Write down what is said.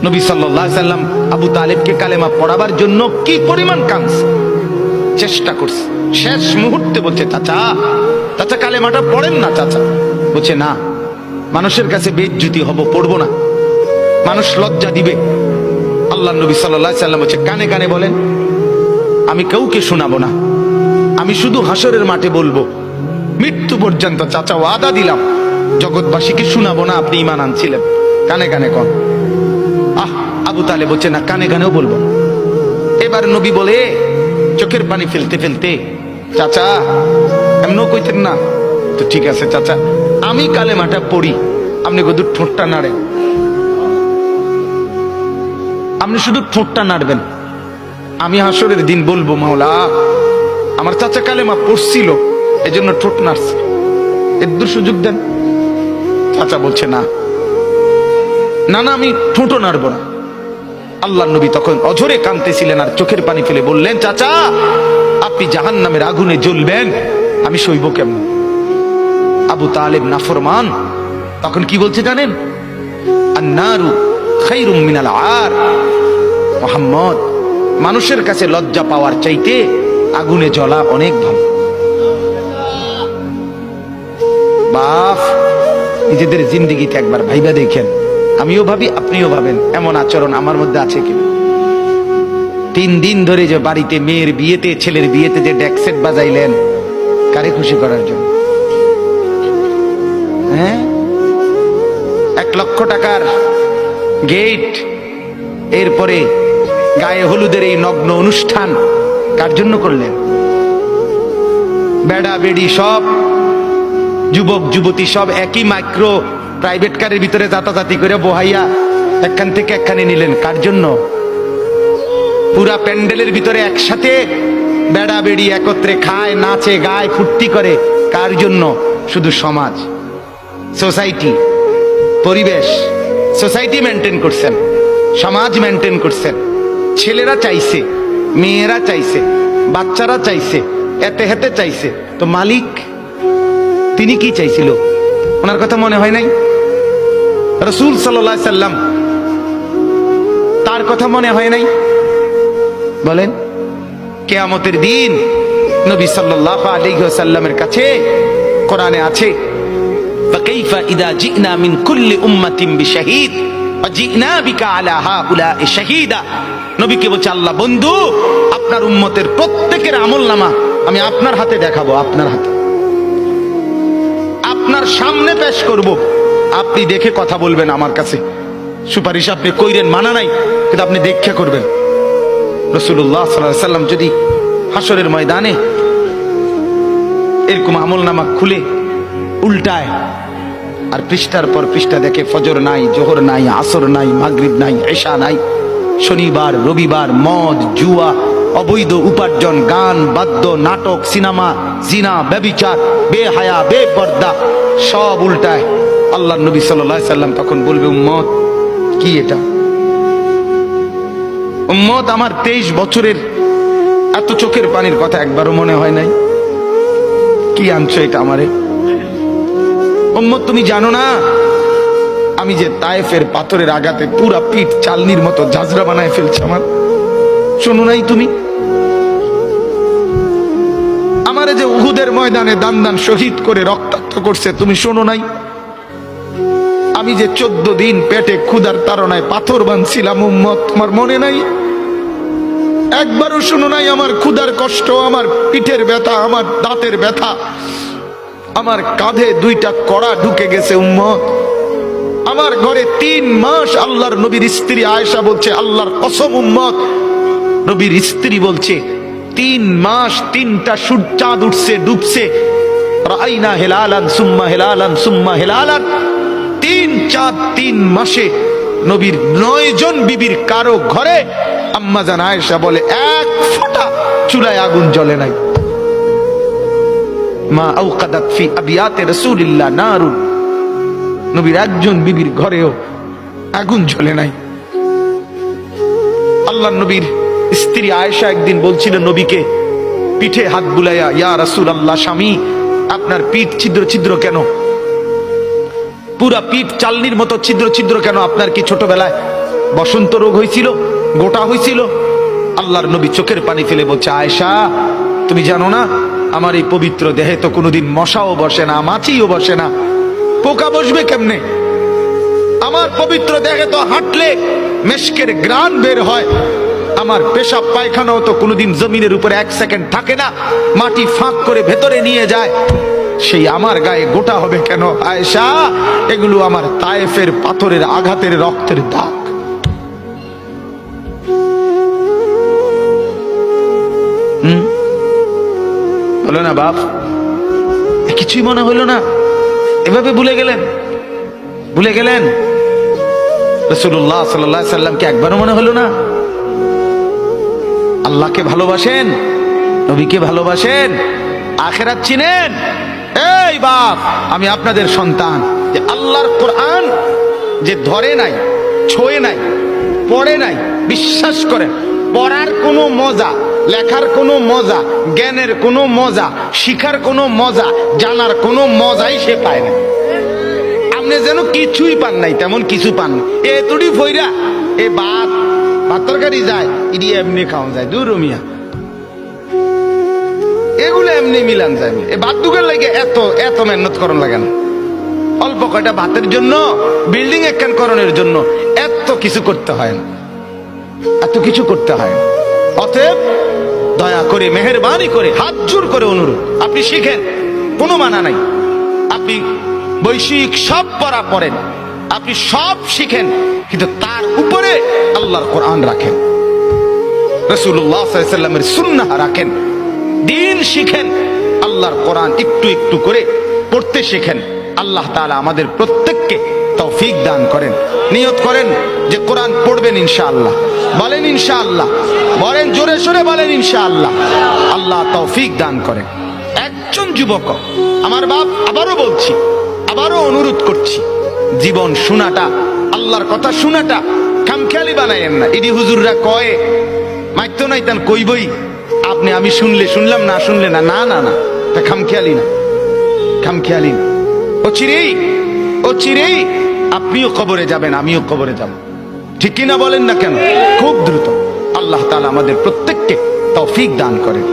নবী সাল্লাল্লাহু আলাইহি সাল্লাম আবু তালেবকে কালেমা পড়াবার জন্য কি পরিমাণ কাঁদছে, চেষ্টা করছে। শেষ মুহূর্তে বলছে, চাচা চাচা কালেমাটা পড়েন না চাচা। বলছে না, মানুষের কাছে বেইজ্জতি হব, পড়বো না, মানুষ লজ্জা দিবে। আল্লাহ নবী সাল্লাল্লাহু আলাইহি সাল্লাম বলছে, কানে কানে বলেন, আমি কাউকে শোনাবো না, আমি শুধু হাসরের মাঠে বলবো, মৃত্যু পর্যন্ত চাচা ওয়াদা দিলাম জগৎবাসীকে শোনাবো না আপনি ঈমান আনছিলেন, কানে কানে কন। আবু তালেব বলছে না, কানে কানেও বলবো। এবার নবী বলে চোখের পানি ফেলতে ফেলতে, চাচা এমনও কইতেন না তো, ঠিক আছে চাচা আমি কালেমাটা পড়ি, আপনি শুধু ঠোঁটটা নাড়েন, আপনি শুধু ঠোঁটটা নাড়বেন, আমি হাসরের দিন বলবো মাওলা আমার চাচা কালেমা পড়ছিল এজন্য ঠোঁট নাড়ছে, এর সুযোগ দেন। চাচা বলছে না না না, আমি ঠোঁটও নাড়বো না। আল্লাহ নবী তখন অঝরে কাঁদতেছিলেন আর চোখের পানি ফেলে বললেন, চাচা আপনি জাহান্নামের আগুনে জ্বলবেন, আমি সইব কেমন? আবু তালেব নাফরমান তখন কি বলছে জানেন? আন্নারু খায়রুম মিনাল আর। মুহাম্মদ, মানুষের কাছে লজ্জা পাওয়ার চাইতে আগুনে জ্বলা অনেক ভালো। বাপ, নিজেদের জিন্দেগিতে একবার ভাইবা দেখেন, আমিও ভাবি আপনিও ভাবেন এমন আচরণ আমার মধ্যে আছে কিনা। 3 দিন ধরে যে বাড়িতে মেয়ের বিয়েতে, ছেলের বিয়েতে যে ডেকসেট বাজাইলেন, কারে খুশি করার জন্য? হ্যাঁ, 1 লক্ষ টাকার গেট, এরপরে গায়ে হলুদের এই নগ্ন অনুষ্ঠান কার জন্য করলেন? বেড়া বেড়ি সব, যুবক যুবতী সব একই মাইক্রো প্রাইভেট কারের ভিতরে যাতাযাতি করে বহাইয়া একখান থেকে একখানে নিলেন, কার জন্য? পুরা প্যান্ডেলের ভিতরে একসাথে বেড়া বেড়ি একত্রে খায়, নাচে, গায়, ফুর্তি করে, কার জন্য? শুধু সমাজ, সোসাইটি, পরিবেশ, সোসাইটি মেনটেন করছেন, সমাজ মেনটেন করছেন। ছেলেরা চাইছে, মেয়েরা চাইছে, বাচ্চারা চাইছে, এতে হেতে চাইছে, তো মালিক তিনি কি চাইছিল? ওনার কথা মনে হয় নাই? রাসূল সাল্লাল্লাহু আলাইহি সাল্লাম তার কথা মনে হয় নাই? বলেন, কিয়ামতের দিন নবী সাল্লাল্লাহু আলাইহি ওয়াসাল্লামের কাছে কোরআনে আছে, ফাকাইফা ইযা জিনা মিন কুল্লি উম্মাতিন বিশাহীদ ওয়া জিনা বিকা আলা হাউলা'i শাহীদা। নবীকে বলছে আল্লাহ, বন্ধু আপনার উম্মতের প্রত্যেকের আমলনামা আমি আপনার হাতে দেখাবো, আপনার হাতে, আপনার সামনে পেশ করব, আপনি দেখে কথা বলবেন আমার কাছে। সুপারিশ আপনি কইরেন, মানা নাই, কিন্তু আপনি দেখে করবেন। রাসূলুল্লাহ সাল্লাল্লাহু আলাইহি সাল্লাম যদি হাসরের ময়দানে এরকম আমলনামা খুলে উল্টায় আর পৃষ্ঠার পর পৃষ্ঠা দেখে ফজর নাই, জোহর নাই, আসর নাই, মাগরিব নাই, এশা নাই, শনিবার রবিবার, মদ জুয়া, অবৈধ উপার্জন, গান বাদ্য, নাটক, সিনেমা, জিনা, ব্যভিচার, বেহায়া, বেপর্দা সব উল্টায়। আল্লাহ নবী সাল্লাল্লাহু আলাইহি সাল্লাম তখন বলবে, উম্মত কি এটা? উম্মত, আমার 23 বছরের এত চোখের পানির কথা একবারও মনে হয় নাই? কি আনছো এটা আমারে? উম্মত, তুমি জানো না আমি যে তায়েফের পাথরের আঘাতে পুরা পিঠ চালনির মতো ঝাঁঝরা বানায় ফেলছে আমার? শোনো নাই তুমি? আমারে যে উহুদের ময়দানে দান দান শহীদ করে রক্তাক্ত করছে, তুমি শোনো নাই? আমি যে 14 দিন পেটে ক্ষুধার তাড়নায় পাথর বাঁধছিলাম, উম্মত তোমার মনে নাই? একবারও শোনো নাই আমার ক্ষুধার কষ্ট, আমার পিঠের ব্যথা, আমার দাঁতের ব্যথা, আমার কাঁধে 2টা কড়া ঢুকে গেছে? উম্মত, আমার ঘরে 3 মাস আল্লাহর নবীর স্ত্রী আয়েশা বলছে, আল্লাহর কসম উম্মত, নবীর স্ত্রী বলছে 3 মাস 3টা চাঁদ উঠছে ডুবছে, রাআইনা হিলালান সুম্মা হিলালান সুম্মা হিলালান, 3 চাঁদ 3 মাসে নবীর 9 জন বিবির কারো ঘরে আম্মা জান আয়েশা বলে 1 ফোঁটা চুলায় আগুন জ্বলে নাই। মা আওকাদাত ফি আবিয়াতে রাসূলিল্লাহ নারুন, নবীর একজন বিবির ঘরেও আগুন জ্বলে নাই। আল্লাহ নবীর স্ত্রী আয়েশা একদিন বলছিল নবীকে, পিঠে হাত বুলাইয়া, ইয়া রাসূলুল্লাহ, স্বামী আপনার পিঠ ছিদ্র ছিদ্র কেন? পুরা পিঠ চালনির মতো ছিদ্র ছিদ্র কেন? আপনার কি ছোটবেলায় বসন্ত রোগ হয়েছিল, গোটা হয়েছিল। আল্লাহর নবী চোখের পানি ফেলে বলছে, আয়েশা তুমি জানো না আমার এই পবিত্র দেহে তো কোনোদিন মশাও বসে না, মাছিও বসে না, পোকা বসবে কেমনে? আমার পবিত্র দেহে তো হাঁটলে মেশকের ঘ্রাণ বের হয়, আমার পেশাব পায়খানাও তো কোনোদিন জমিনের উপরে 1 সেকেন্ড থাকে না, মাটি ফাঁক করে ভেতরে নিয়ে যায়, সেই আমার গায়ে গোটা হবে কেন? আয়েশা এগুলো আমার তায়েফের পাথরের আঘাতের রক্তের দাগ। হলো না বাপ? কিছুই মনে হলো না? এভাবে ভুলে গেলেন? ভুলে গেলেন রাসূলুল্লাহ সাল্লাল্লাহু আলাইহি সাল্লামকে একবারও মনে হলো না? আল্লাহকে ভালোবাসেন, নবীকে ভালোবাসেন, আখিরাত চিনেন? এই বাপ, আমি আপনাদের সন্তান, যে আল্লাহর কোরআন যে ধরে নাই, ছোঁয়ে নাই, পড়ে নাই, বিশ্বাস করেন পড়ার কোনো মজা, লেখার কোনো মজা, জ্ঞানের কোনো মজা, শিখার কোনো মজা, জানার কোনো মজাই সে পায় না। আপনি যেন কিছুই পান নাই, তেমন কিছু পান না। এতটি ফইরা এ ভাত তরকারি যায়, ইডি এমনি খাওয়া যায়, দূর রমিয়া এগুলো এমনি মিলান যায়। এ ভাত দুগের লাগে এত এত মেহনত করন লাগে না। অল্প কয়টা ভাতের জন্য, বিল্ডিং একখান করণের জন্য এত কিছু করতে হয় না, এত কিছু করতে হয় না। অতএব দয়া করে, মেহেরবানি করে, হাত জোর করে অনুরোধ, আপনি শিখেন, কোনো মানা নাই। আপনি বৈষয়িক সব পড়া পড়েন, আপনি সব শিখেন, কিন্তু তার উপরে আল্লাহর কোরআন রাখেন, রাসূলুল্লাহ সাল্লাল্লাহু আলাইহি সাল্লামের সুন্নাহ রাখেন, দিন শিখেন, আল্লাহর কোরআন একটু একটু করে পড়তে শিখেন। আল্লাহ তাআলা আমাদের প্রত্যেককে তৌফিক দান করেন। নিয়ত করেন যে কোরআন পড়বেন ইনশাআল্লাহ। বলেন ইনশাআল্লাহ, বলেন জোরে সোরে বলেন ইনশাআল্লাহ। আল্লাহ তৌফিক দান করেন। একজন যুবক, আমার বাপ, আবারও বলছি, আবারও অনুরোধ করছি, জীবন শোনাটা, আল্লাহর কথা শোনাটা খামখেয়ালি বানায়েন না। ইডি হুজুররা কয় মাইতো নাই তান কইবই, আপনি আমি শুনলে শুনলাম, না শুনলে না, না না না, তা খামখেয়ালি না, খামখেয়ালি না। ও চিরেই আপনিও কবরে যাবেন, আমিও কবরে যাব, ঠিক কিনা বলেন না কেন? খুব দ্রুত। আল্লাহ তাআলা আমাদের প্রত্যেককে তৌফিক দান করেন।